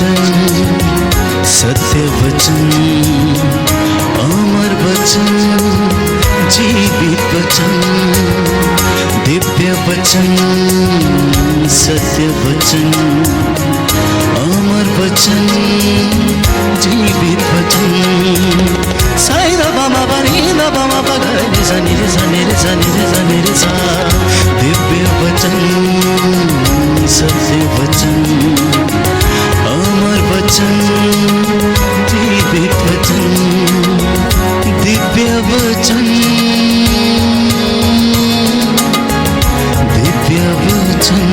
वचन, सत्य वचन, अमर वचन, जीवित वचन, दिव्य वचन, सत्य वचन, अमर वचन, जीवित वचन। साई दा बाबा बनी दा बाबा बगरे रे सा रे सा रे सा रे सा। दिव्य वचन, सत्य वचन, अमर वचन, जीवित वचन, दिव्य वचन, दिव्य वचन।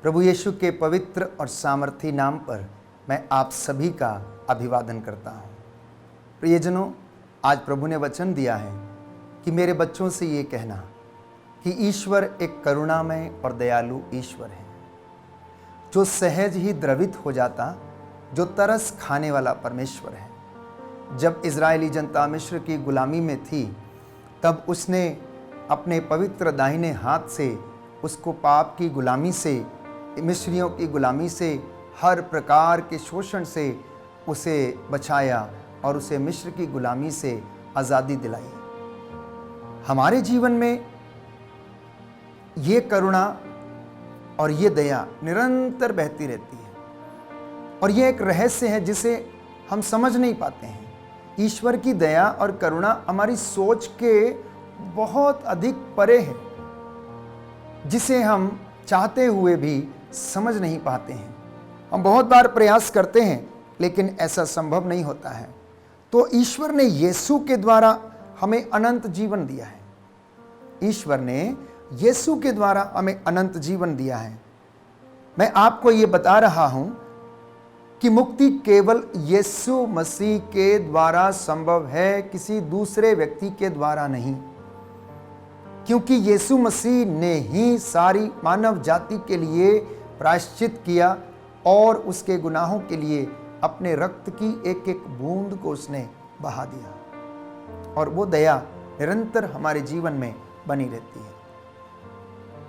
प्रभु यीशु के पवित्र और सामर्थी नाम पर मैं आप सभी का अभिवादन करता हूँ। प्रियजनों, आज प्रभु ने वचन दिया है कि मेरे बच्चों से ये कहना कि ईश्वर एक करुणामय और दयालु ईश्वर है, जो सहज ही द्रवित हो जाता, जो तरस खाने वाला परमेश्वर है। जब इज़राइली जनता मिस्र की गुलामी में थी, तब उसने अपने पवित्र दाहिने हाथ से उसको पाप की गुलामी से, मिस्रियों की गुलामी से, हर प्रकार के शोषण से उसे बचाया और उसे मिस्र की गुलामी से आज़ादी दिलाई। हमारे जीवन में ये करुणा और ये दया निरंतर बहती रहती है, और ये एक रहस्य है जिसे हम समझ नहीं पाते हैं। ईश्वर की दया और करुणा हमारी सोच के बहुत अधिक परे है, जिसे हम चाहते हुए भी समझ नहीं पाते हैं। हम बहुत बार प्रयास करते हैं, लेकिन ऐसा संभव नहीं होता है। तो ईश्वर ने यीशु के द्वारा हमें अनंत जीवन दिया है। ईश्वर ने यीशु के द्वारा हमें अनंत जीवन दिया है। मैं आपको ये बता रहा हूं कि मुक्ति केवल यीशु मसीह के द्वारा संभव है, किसी दूसरे व्यक्ति के द्वारा नहीं। क्योंकि यीशु मसीह ने ही सारी मानव जाति के लिए प्रायश्चित किया और उसके गुनाहों के लिए अपने रक्त की एक एक बूंद को उसने बहा दिया, और वो दया निरंतर हमारे जीवन में बनी रहती है।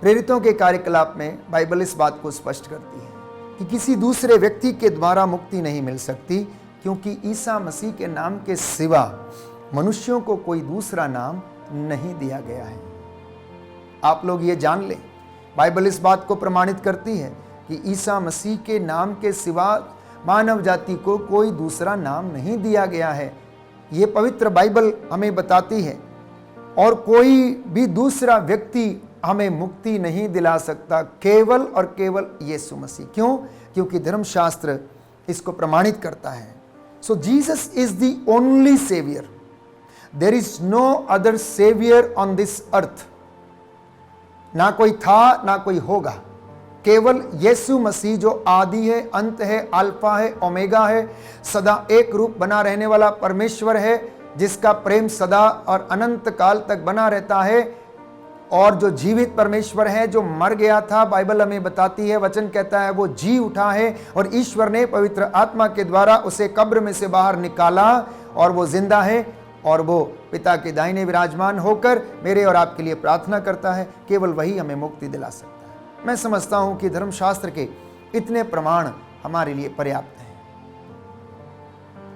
प्रेरितों के कार्यकलाप में बाइबल इस बात को स्पष्ट करती है कि किसी दूसरे व्यक्ति के द्वारा मुक्ति नहीं मिल सकती, क्योंकि ईसा मसीह के नाम के सिवा मनुष्यों को कोई दूसरा नाम नहीं दिया गया है। आप लोग ये जान लें, बाइबल इस बात को प्रमाणित करती है कि ईसा मसीह के नाम के सिवा मानव जाति को कोई दूसरा नाम नहीं दिया गया है। ये पवित्र बाइबल हमें बताती है, और कोई भी दूसरा व्यक्ति हमें मुक्ति नहीं दिला सकता, केवल और केवल यीशु मसीह। क्यों? क्योंकि धर्मशास्त्र इसको प्रमाणित करता है। So Jesus is the only saviour, there is no other saviour on this earth. ना कोई था, ना कोई होगा, केवल यीशु मसीह जो आदि है, अंत है, अल्फा है, ओमेगा है, सदा एक रूप बना रहने वाला परमेश्वर है, जिसका प्रेम सदा और अनंत काल तक बना रहता है, और जो जीवित परमेश्वर है, जो मर गया था, बाइबल हमें बताती है, वचन कहता है वो जी उठा है, और ईश्वर ने पवित्र आत्मा के द्वारा उसे कब्र में से बाहर निकाला, और वो जिंदा है, और वो पिता के दाहिने विराजमान होकर मेरे और आपके लिए प्रार्थना करता है। केवल वही हमें मुक्ति दिला सकता है। मैं समझता हूं कि धर्मशास्त्र के इतने प्रमाण हमारे लिए पर्याप्त हैं।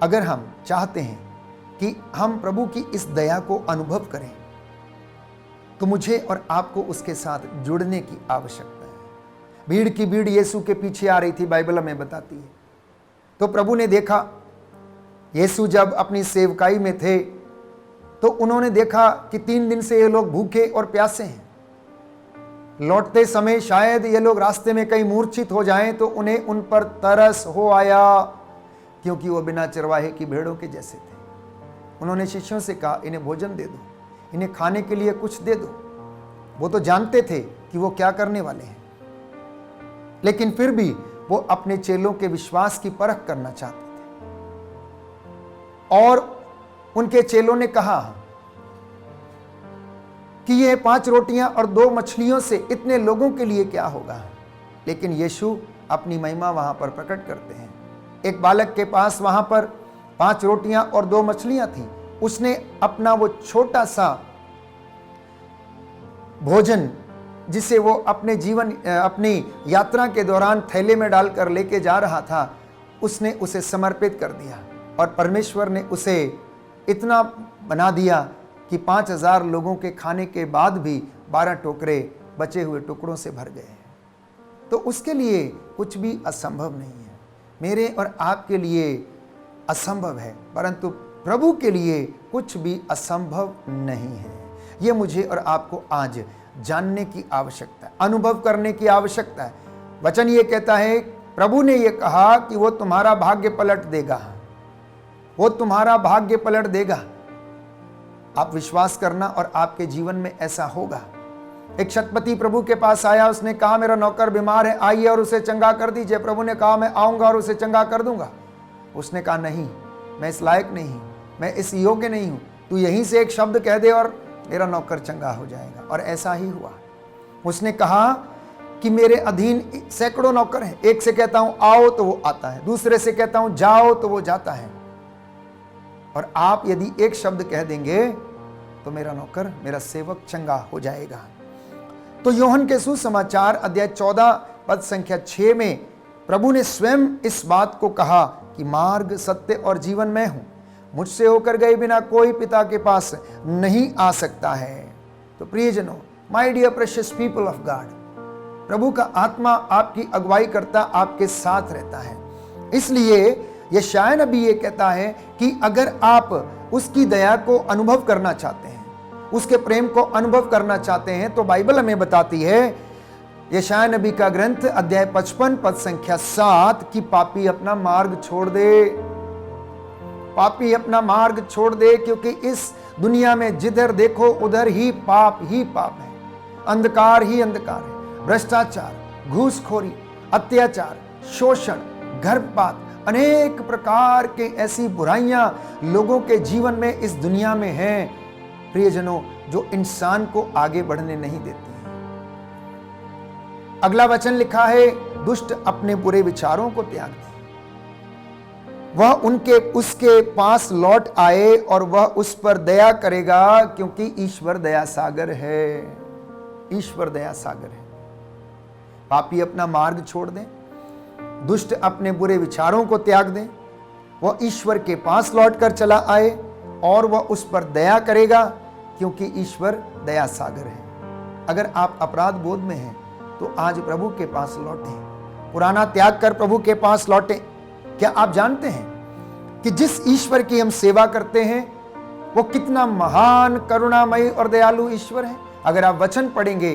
अगर हम चाहते हैं कि हम प्रभु की इस दया को अनुभव करें, तो मुझे और आपको उसके साथ जुड़ने की आवश्यकता है। भीड़ की भीड़ यीशु के पीछे आ रही थी, बाइबल हमें बताती है। तो प्रभु ने देखा, यीशु जब अपनी सेवकाई में थे, तो उन्होंने देखा कि 3 दिन से ये लोग भूखे और प्यासे हैं। लौटते समय शायद ये लोग रास्ते में कहीं मूर्छित हो जाएं, तो उन्हें उन पर तरस हो आया, क्योंकि वो बिना चरवाहे की भेड़ों के जैसे थे। उन्होंने शिष्यों से कहा, इन्हें भोजन दे दो, इन्हें खाने के लिए कुछ दे दो। वो तो जानते थे कि वो क्या करने वाले हैं, लेकिन फिर भी वो अपने चेलों के विश्वास की परख करना चाहते थे। और उनके चेलों ने कहा कि यह 5 रोटियां और 2 मछलियों से इतने लोगों के लिए क्या होगा। लेकिन यीशु अपनी महिमा वहां पर प्रकट करते हैं। एक बालक के पास वहां पर 5 रोटियां और 2 मछलियां थी। उसने अपना वो छोटा सा भोजन जिसे वो अपनी यात्रा के दौरान थैले में डालकर लेके जा रहा था, उसने उसे समर्पित कर दिया और परमेश्वर ने उसे इतना बना दिया कि 5000 लोगों के खाने के बाद भी 12 टोकरे बचे हुए टुकड़ों से भर गए। तो उसके लिए कुछ भी असंभव नहीं है। मेरे और आपके लिए असंभव है, परंतु प्रभु के लिए कुछ भी असंभव नहीं है। ये मुझे और आपको आज जानने की आवश्यकता है, अनुभव करने की आवश्यकता है। वचन ये कहता है, प्रभु ने ये कहा कि वो तुम्हारा भाग्य पलट देगा, वो तुम्हारा भाग्य पलट देगा। आप विश्वास करना और आपके जीवन में ऐसा होगा। एक शतपति प्रभु के पास आया, उसने कहा मेरा नौकर बीमार है, आइए और उसे चंगा कर दीजिए। प्रभु ने कहा मैं आऊंगा और उसे चंगा कर दूंगा। उसने कहा नहीं, मैं इस लायक नहीं हूं, मैं इस योग्य नहीं हूं, तू यहीं से एक शब्द कह दे और मेरा नौकर चंगा हो जाएगा। और ऐसा ही हुआ। उसने कहा कि मेरे अधीन सैकड़ों नौकर हैं, एक से कहता हूं आओ तो वो आता है, दूसरे से कहता हूं जाओ तो वो जाता है। और आप यदि एक शब्द कह देंगे तो मेरा नौकर, मेरा सेवक चंगा हो जाएगा। तो यूहन्ना के सुसमाचार अध्याय 14 पद संख्या 6 में प्रभु ने स्वयं इस बात को कहा कि मार्ग, सत्य और जीवन मैं हूं, मुझसे होकर गए बिना कोई पिता के पास नहीं आ सकता है। तो प्रियजनों, my dear precious people of God, प्रभु का आत्मा आपकी अगुवाई करता, आपके साथ रहता है। इसलिए यशायाह नबी ये कहता है कि अगर आप उसकी दया को अनुभव करना चाहते हैं, उसके प्रेम को अनुभव करना चाहते हैं, तो बाइबल हमें बताती है, यशायाह नबी का ग्रंथ अध्याय 55 पद संख्या 7 कि पापी अपना मार्ग छोड़ दे, पापी अपना मार्ग छोड़ दे, क्योंकि इस दुनिया में जिधर देखो उधर ही पाप है, अंधकार ही अंधकार है। भ्रष्टाचार, घूसखोरी, अत्याचार, शोषण, गर्भपात, अनेक प्रकार के ऐसी बुराइयां लोगों के जीवन में इस दुनिया में हैं, प्रियजनों, जो इंसान को आगे बढ़ने नहीं देती। अगला वचन लिखा है, दुष्ट अपने बुरे विचारों को त्याग दे, वह उसके पास लौट आए और वह उस पर दया करेगा, क्योंकि ईश्वर दया सागर है। ईश्वर दया सागर है। पापी अपना मार्ग छोड़ दें, दुष्ट अपने बुरे विचारों को त्याग दें, वह ईश्वर के पास लौटकर चला आए और वह उस पर दया करेगा, क्योंकि ईश्वर दया सागर है। अगर आप अपराध बोध में हैं तो आज प्रभु के पास लौटें, पुराना त्याग कर प्रभु के पास लौटें। क्या आप जानते हैं कि जिस ईश्वर की हम सेवा करते हैं वो कितना महान, करुणामयी और दयालु ईश्वर है? अगर आप वचन पढ़ेंगे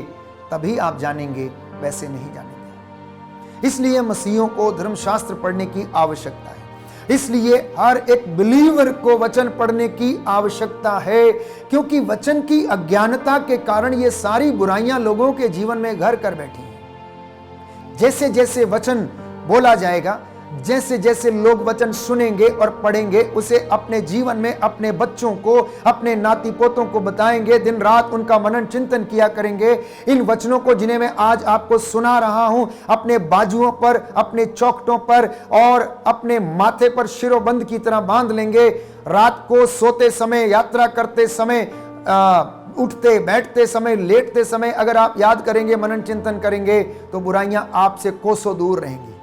तभी आप जानेंगे, वैसे नहीं जानेंगे। इसलिए मसीहों को धर्मशास्त्र पढ़ने की आवश्यकता है। इसलिए हर एक बिलीवर को वचन पढ़ने की आवश्यकता है, क्योंकि वचन की अज्ञानता के कारण ये सारी बुराइयां लोगों के जीवन में घर कर बैठी हैं। जैसे जैसे वचन बोला जाएगा, जैसे जैसे लोग वचन सुनेंगे और पढ़ेंगे, उसे अपने जीवन में अपने बच्चों को, अपने नाती पोतों को बताएंगे, दिन रात उनका मनन चिंतन किया करेंगे। इन वचनों को जिन्हें मैं आज आपको सुना रहा हूं, अपने बाजुओं पर, अपने चौखटों पर और अपने माथे पर शिरोबंद की तरह बांध लेंगे। रात को सोते समय, यात्रा करते समय, उठते बैठते समय, लेटते समय अगर आप याद करेंगे, मनन चिंतन करेंगे, तो बुराइयां आपसे कोसों दूर रहेंगी।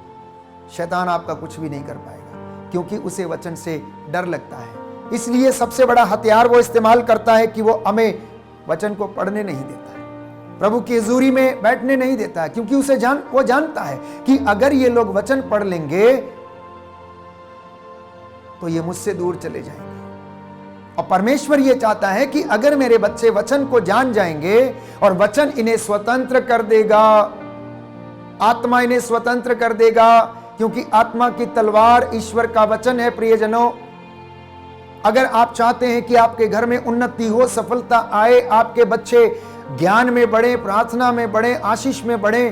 शैतान आपका कुछ भी नहीं कर पाएगा, क्योंकि उसे वचन से डर लगता है। इसलिए सबसे बड़ा हथियार वो इस्तेमाल करता है कि वो हमें वचन को पढ़ने नहीं देता है, प्रभु की हजूरी में बैठने नहीं देता है, क्योंकि वो जानता है कि अगर ये लोग वचन पढ़ लेंगे तो ये मुझसे दूर चले जाएंगे। और परमेश्वर ये चाहता है कि अगर मेरे बच्चे वचन को जान जाएंगे और वचन इन्हें स्वतंत्र कर देगा, आत्मा इन्हें स्वतंत्र कर देगा, क्योंकि आत्मा की तलवार ईश्वर का वचन है। प्रियजनों, अगर आप चाहते हैं कि आपके घर में उन्नति हो, सफलता आए, आपके बच्चे ज्ञान में बढ़े, प्रार्थना में बढ़े, आशीष में बढ़े,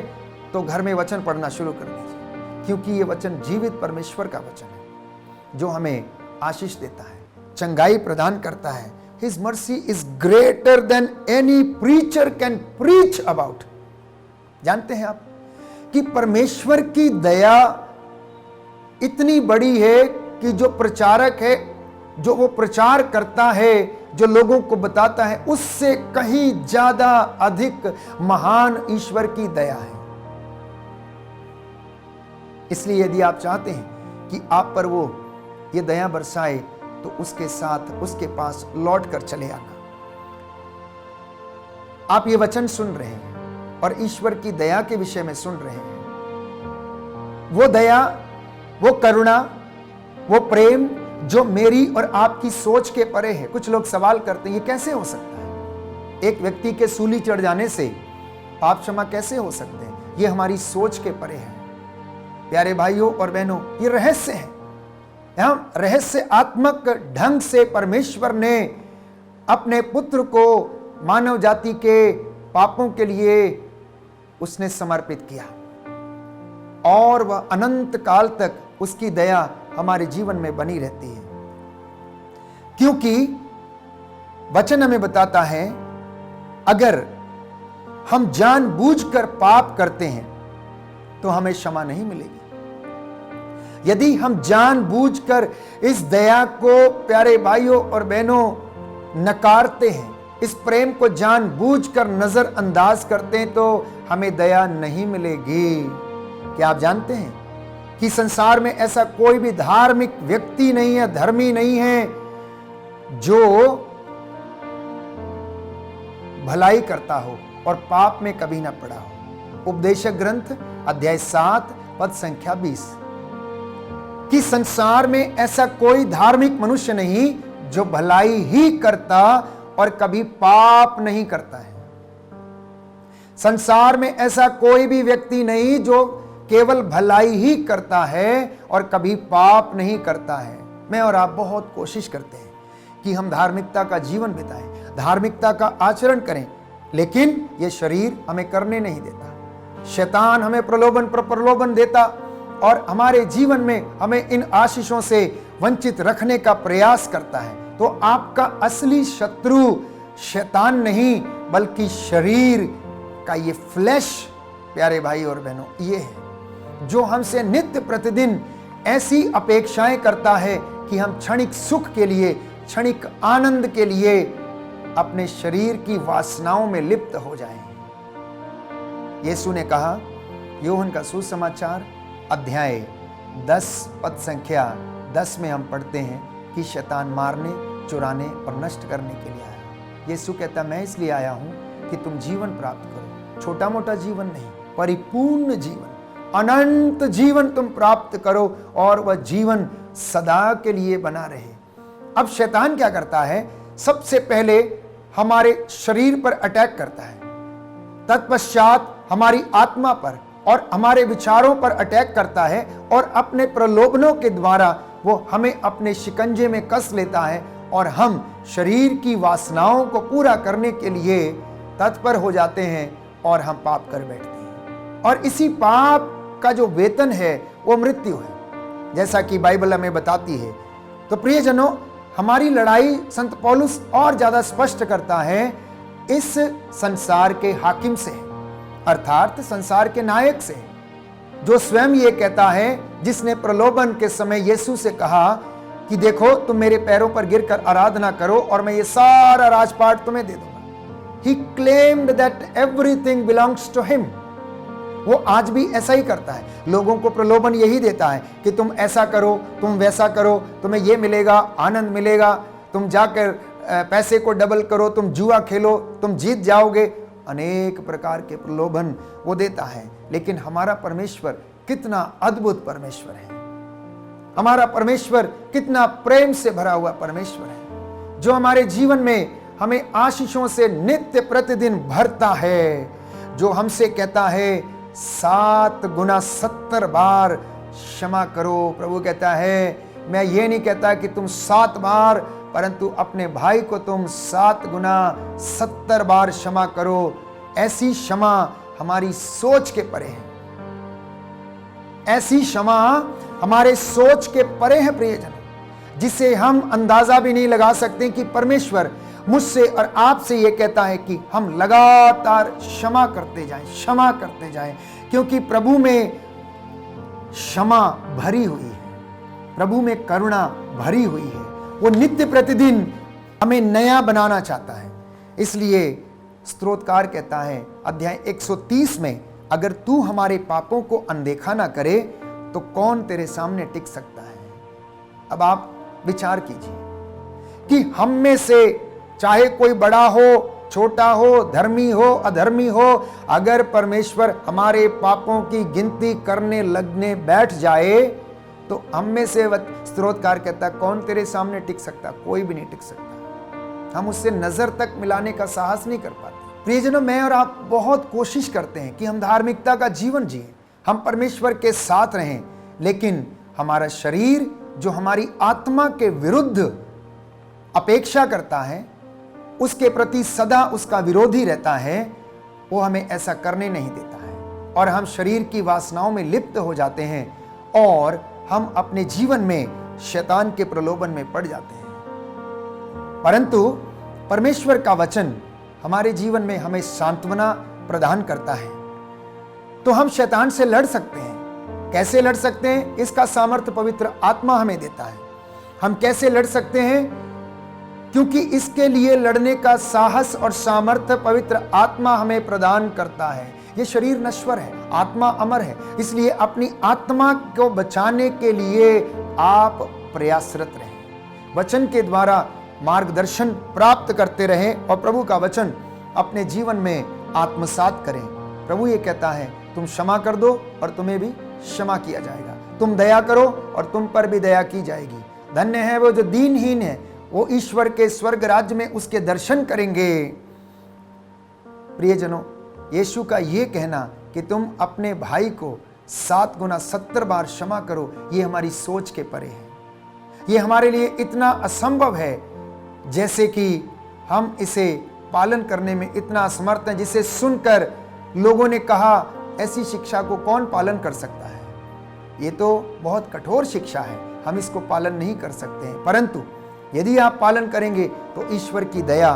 तो घर में वचन पढ़ना शुरू कर दीजिए, क्योंकि ये वचन जीवित परमेश्वर का वचन है, जो हमें आशीष देता है, चंगाई प्रदान करता है। His mercy is greater than any preacher can preach about। जानते हैं आप कि परमेश्वर की दया इतनी बड़ी है कि जो प्रचारक है, जो वो प्रचार करता है, जो लोगों को बताता है, उससे कहीं ज्यादा अधिक महान ईश्वर की दया है। इसलिए यदि आप चाहते हैं कि आप पर वो ये दया बरसाए, तो उसके साथ उसके पास लौट कर चले आना। आप ये वचन सुन रहे हैं और ईश्वर की दया के विषय में सुन रहे हैं। वो दया, वो करुणा, वो प्रेम जो मेरी और आपकी सोच के परे है। कुछ लोग सवाल करते हैं, ये कैसे हो सकता है? एक व्यक्ति के सूली चढ़ जाने से पाप क्षमा कैसे हो सकते हैं? ये हमारी सोच के परे है। प्यारे भाइयों और बहनों, ये रहस्य है। यहाँ रहस्यात्मक ढंग से परमेश्वर ने अपने पुत्र को मानव जाति के पापों के लिए उसने समर्पित किया, और वह अनंत काल तक उसकी दया हमारे जीवन में बनी रहती है। क्योंकि वचन हमें बताता है, अगर हम जानबूझकर पाप करते हैं तो हमें क्षमा नहीं मिलेगी। यदि हम जानबूझकर इस दया को, प्यारे भाइयों और बहनों, नकारते हैं, इस प्रेम को जानबूझकर नजरअंदाज करते हैं, तो हमें दया नहीं मिलेगी। क्या आप जानते हैं कि संसार में ऐसा कोई भी धार्मिक व्यक्ति नहीं है, धर्मी नहीं है, जो भलाई करता हो और पाप में कभी ना पड़ा हो। उपदेशक ग्रंथ अध्याय 7 पद संख्या 20, कि संसार में ऐसा कोई धार्मिक मनुष्य नहीं जो भलाई ही करता और कभी पाप नहीं करता है। संसार में ऐसा कोई भी व्यक्ति नहीं जो केवल भलाई ही करता है और कभी पाप नहीं करता है। मैं और आप बहुत कोशिश करते हैं कि हम धार्मिकता का जीवन बिताएं, धार्मिकता का आचरण करें, लेकिन यह शरीर हमें करने नहीं देता। शैतान हमें प्रलोभन पर प्रलोभन देता और हमारे जीवन में हमें इन आशीषों से वंचित रखने का प्रयास करता है। तो आपका असली शत्रु शैतान नहीं, बल्कि शरीर का ये फ्लैश, प्यारे भाई और बहनों, ये है जो हमसे नित्य प्रतिदिन ऐसी अपेक्षाएं करता है कि हम क्षणिक सुख के लिए, क्षणिक आनंद के लिए अपने शरीर की वासनाओं में लिप्त हो जाएं। यीशु ने कहा, यूहन्ना का सुसमाचार अध्याय 10 पद संख्या 10 में हम पढ़ते हैं कि शैतान मारने, चुराने और नष्ट करने के लिए आया। यीशु कहता, मैं इसलिए आया हूं कि तुम जीवन प्राप्त करो। छोटा मोटा जीवन नहीं, परिपूर्ण जीवन, अनंत जीवन तुम प्राप्त करो, और वह जीवन सदा के लिए बना रहे। अब शैतान क्या करता है? सबसे पहले हमारे शरीर पर अटैक करता है, तत्पश्चात हमारी आत्मा पर और हमारे विचारों पर अटैक करता है, और अपने प्रलोभनों के द्वारा वो हमें अपने शिकंजे में कस लेता है, और हम शरीर की वासनाओं को पूरा करने के लिए तत्पर हो जाते हैं और हम पाप कर बैठते हैं। और इसी पाप का जो वेतन है वो मृत्यु है, जैसा कि बाइबल हमें बताती है। तो प्रियजनों, हमारी लड़ाई संत पौलुस और ज्यादा स्पष्ट करता है इस संसार के हाकिम से, अर्थात संसार के नायक से, जो स्वयं ये कहता है, जिसने प्रलोभन के समय यीशु से कहा कि देखो तुम मेरे पैरों पर गिरकर आराधना करो और मैं ये सारा राजपाट तुम्हें दे दूंगा। He claimed that everything belongs to him. वो आज भी ऐसा ही करता है, लोगों को प्रलोभन यही देता है कि तुम ऐसा करो, तुम वैसा करो, तुम्हें ये मिलेगा, आनंद मिलेगा, तुम जाकर पैसे को डबल करो, तुम जुआ खेलो, तुम जीत जाओगे। अनेक प्रकार के प्रलोभन वो देता है। लेकिन हमारा परमेश्वर कितना अद्भुत परमेश्वर है, हमारा परमेश्वर कितना प्रेम से भरा हुआ परमेश्वर है, जो हमारे जीवन में हमें आशीषों से नित्य प्रतिदिन भरता है, जो हमसे कहता है 7 गुना 70 बार क्षमा करो। प्रभु कहता है, मैं ये नहीं कहता कि तुम 7 बार, परंतु अपने भाई को तुम 7 गुना 70 बार क्षमा करो। ऐसी क्षमा हमारी सोच के परे है, ऐसी क्षमा हमारे सोच के परे है प्रियजन, जिसे हम अंदाजा भी नहीं लगा सकते कि परमेश्वर मुझसे और आपसे ये कहता है कि हम लगातार क्षमा करते जाएं, क्षमा करते जाएं, क्योंकि प्रभु में क्षमा भरी हुई है। प्रभु में करुणा भरी हुई है। वो नित्य प्रतिदिन हमें नया बनाना चाहता है। इसलिए स्तोत्रकार कहता है अध्याय 130 में, अगर तू हमारे पापों को अनदेखा ना करे तो कौन तेरे सामने टिक सकता है। अब आप विचार कीजिए कि हम में से चाहे कोई बड़ा हो, छोटा हो, धर्मी हो, अधर्मी हो, अगर परमेश्वर हमारे पापों की गिनती करने लगने बैठ जाए तो हम में से स्तोत्रकार कहता है कौन तेरे सामने टिक सकता? कोई भी नहीं टिक सकता। हम उससे नजर तक मिलाने का साहस नहीं कर पाते। प्रियजनों, मैं और आप बहुत कोशिश करते हैं कि हम धार्मिकता का जीवन जिए, हम परमेश्वर के साथ रहें, लेकिन हमारा शरीर जो हमारी आत्मा के विरुद्ध अपेक्षा करता है, उसके प्रति सदा उसका विरोधी रहता है, वो हमें ऐसा करने नहीं देता है और हम शरीर की वासनाओं में लिप्त हो जाते हैं और हम अपने जीवन में शैतान के प्रलोभन में पड़ जाते हैं। परंतु परमेश्वर का वचन हमारे जीवन में हमें सांत्वना प्रदान करता है, तो हम शैतान से लड़ सकते हैं। कैसे लड़ सकते हैं? इसका सामर्थ्य पवित्र आत्मा हमें देता है। हम कैसे लड़ सकते हैं? क्योंकि इसके लिए लड़ने का साहस और सामर्थ्य पवित्र आत्मा हमें प्रदान करता है। ये शरीर नश्वर है, आत्मा अमर है, इसलिए अपनी आत्मा को बचाने के लिए आप प्रयासरत रहें, वचन के द्वारा मार्गदर्शन प्राप्त करते रहें और प्रभु का वचन अपने जीवन में आत्मसात करें। प्रभु ये कहता है तुम क्षमा कर दो और तुम्हें भी क्षमा किया जाएगा, तुम दया करो और तुम पर भी दया की जाएगी। धन्य है वो जो दीनहीन है, वो ईश्वर के स्वर्ग राज्य में उसके दर्शन करेंगे। प्रियजनों, यीशु का ये कहना कि तुम अपने भाई को 7 गुना 70 बार क्षमा करो, ये हमारी सोच के परे है। ये हमारे लिए इतना असंभव है जैसे कि हम इसे पालन करने में इतना असमर्थ हैं, जिसे सुनकर लोगों ने कहा ऐसी शिक्षा को कौन पालन कर सकता है? ये तो बहुत कठोर शिक्षा है, हम इसको पालन नहीं कर सकते हैं। परंतु यदि आप पालन करेंगे तो ईश्वर की दया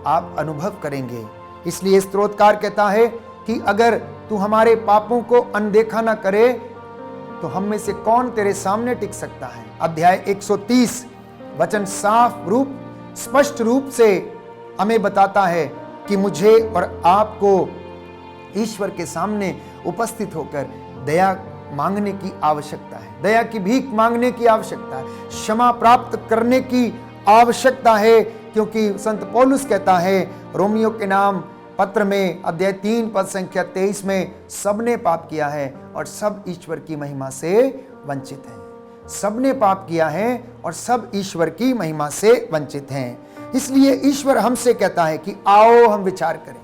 आप अनुभव करेंगे। इसलिए स्तोत्रकार कहता है कि अगर तू हमारे पापों को अनदेखा ना करे तो हम में से कौन तेरे सामने टिक सकता है। अध्याय 130 वचन साफ रूप स्पष्ट रूप से हमें बताता है कि मुझे और आपको ईश्वर के सामने उपस्थित होकर दया मांगने की आवश्यकता है, दया की भीख मांगने की आवश्यकता है, क्षमा प्राप्त करने की आवश्यकता है। क्योंकि संत पौलुस कहता है रोमियो के नाम पत्र में अध्याय 3 पद संख्या 23 में, सबने पाप किया है और सब ईश्वर की महिमा से वंचित हैं। सबने पाप किया है और सब ईश्वर की महिमा से वंचित हैं। इसलिए ईश्वर हमसे कहता है कि आओ हम विचार करें,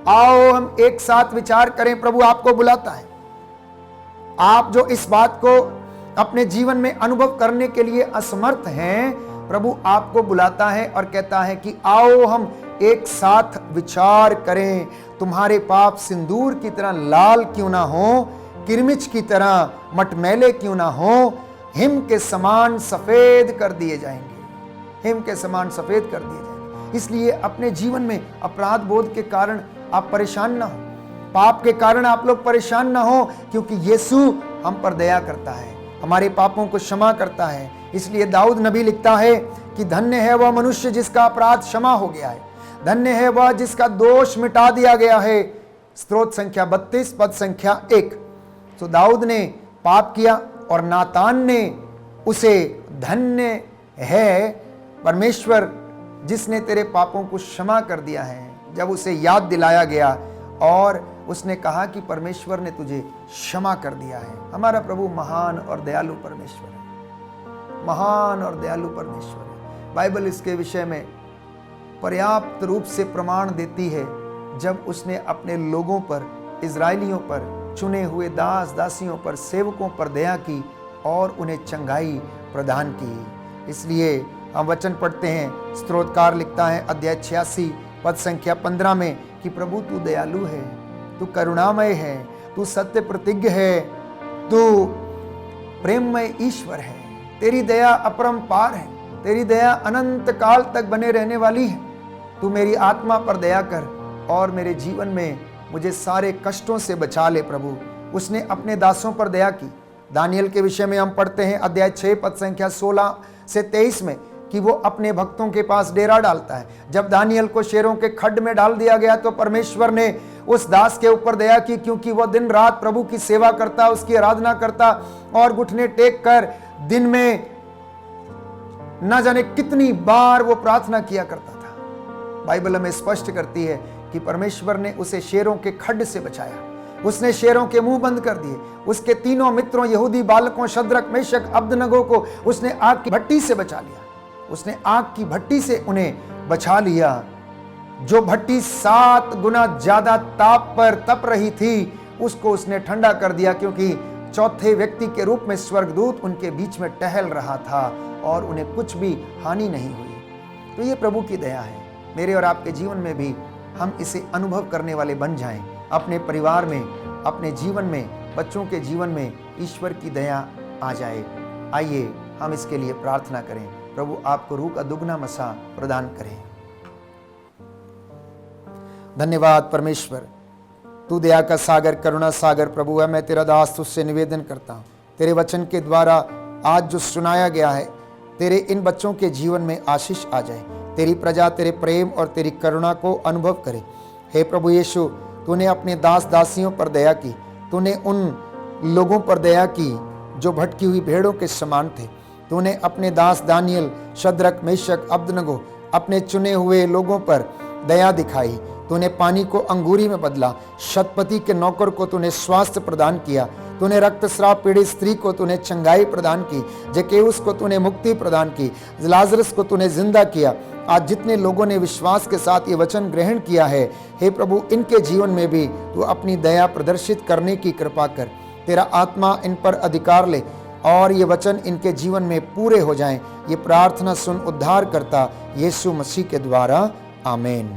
आओ हम एक साथ विचार करें। प्रभु आपको बुलाता है। आप जो इस बात को अपने जीवन में अनुभव करने के लिए असमर्थ हैं, प्रभु आपको बुलाता है और कहता है कि आओ हम एक साथ विचार करें। तुम्हारे पाप सिंदूर की तरह लाल क्यों ना हो, किरमिच की तरह मटमैले क्यों ना हो, हिम के समान सफेद कर दिए जाएंगे, हिम के समान सफेद कर दिए जाएंगे। इसलिए अपने जीवन में अपराध बोध के कारण आप परेशान ना हो, पाप के कारण आप लोग परेशान ना हो, क्योंकि यीशु हम पर दया करता है, हमारे पापों को क्षमा करता है। इसलिए दाऊद नबी लिखता है कि धन्य है वह मनुष्य जिसका अपराध क्षमा हो गया है, धन्य है वह जिसका दोष मिटा दिया गया है। स्तोत्र संख्या 32 पद संख्या 1। तो दाऊद ने पाप किया और नातान ने उसे धन्य है परमेश्वर जिसने तेरे पापों को क्षमा कर दिया है, जब उसे याद दिलाया गया और उसने कहा कि परमेश्वर ने तुझे क्षमा कर दिया है। हमारा प्रभु महान और दयालु परमेश्वर है, महान और दयालु परमेश्वर है। बाइबल इसके विषय में पर्याप्त रूप से प्रमाण देती है जब उसने अपने लोगों पर, इजरायलियों पर, चुने हुए दास दासियों पर, सेवकों पर दया की और उन्हें चंगाई प्रदान की। इसलिए हम वचन पढ़ते हैं, स्तोत्रकार लिखता है अध्याय 86 पद संख्या 15 में कि प्रभु तू दयालु है, तू करुणामय है, तू सत्य प्रतिज्ञ है, तू प्रेममय ईश्वर है, तेरी दया अपरंपार है, तेरी दया अनंत काल तक बने रहने वाली है। तू मेरी आत्मा पर दया कर और मेरे जीवन में मुझे सारे कष्टों से बचा ले। प्रभु उसने अपने दासों पर दया की, दानियल के विषय में हम पढ़ते हैं अध्याय 6 पद संख्या 16 से 23 में कि वो अपने भक्तों के पास डेरा डालता है। जब दानियल को शेरों के खड्ड में डाल दिया गया तो परमेश्वर ने उस दास के ऊपर दया की, क्योंकि वह दिन रात प्रभु की सेवा करता, उसकी आराधना करता और घुटने टेक कर दिन में न जाने कितनी बार वो प्रार्थना किया करता था। बाइबल हमें स्पष्ट करती है कि परमेश्वर ने उसे शेरों के खड्ड से बचाया, उसने शेरों के मुंह बंद कर दिए। उसके तीनों मित्रों यहूदी बालकों शद्रक मेशक अब्दनगो को उसने आग की भट्टी से बचा लिया। उसने आग की भट्टी से उन्हें बचा लिया, जो भट्टी 7 गुना ज्यादा ताप पर तप रही थी, उसको उसने ठंडा कर दिया, क्योंकि चौथे व्यक्ति के रूप में स्वर्गदूत उनके बीच में टहल रहा था और उन्हें कुछ भी हानि नहीं हुई। तो ये प्रभु की दया है। मेरे और आपके जीवन में भी हम इसे अनुभव करने वाले बन जाएं। अपने परिवार में, अपने जीवन में, बच्चों के जीवन में ईश्वर की दया आ जाए। आइए हम इसके लिए प्रार्थना करें। प्रभु आपको रूह का दुगना मसा प्रदान करें। धन्यवाद परमेश्वर, तू दया का सागर, करुणा सागर प्रभु है। मैं तेरा दास तुझसे निवेदन करता हूँ, तेरे वचन के द्वारा आज जो सुनाया गया है, तेरे इन बच्चों के जीवन में आशीष आ जाए। तेरी प्रजा तेरे प्रेम और तेरी करुणा को अनुभव करे। हे प्रभु यीशु, तूने अपने दास दासियों पर दया की, तूने उन लोगों पर दया की जो भटकी हुई भेड़ों के समान थे। तूने अपने दास दानियल, शद्रक मेशक अब्दनगो, अपने चुने हुए लोगों पर दया दिखाई। तूने पानी को अंगूरी में बदला, शतपति के नौकर को तूने स्वास्थ्य प्रदान किया, तूने रक्तस्राव पीड़ित स्त्री को तूने चंगाई प्रदान की, जकेउस को तूने मुक्ति प्रदान की, लाजरस को तूने जिंदा किया। आज जितने लोगों ने विश्वास के साथ ये वचन ग्रहण किया है, हे प्रभु, इनके जीवन में भी तू अपनी दया प्रदर्शित करने की कृपा कर। तेरा आत्मा इन पर अधिकार ले और ये वचन इनके जीवन में पूरे हो जाएं। ये प्रार्थना सुन उद्धार करता यीशु मसीह के द्वारा, आमीन।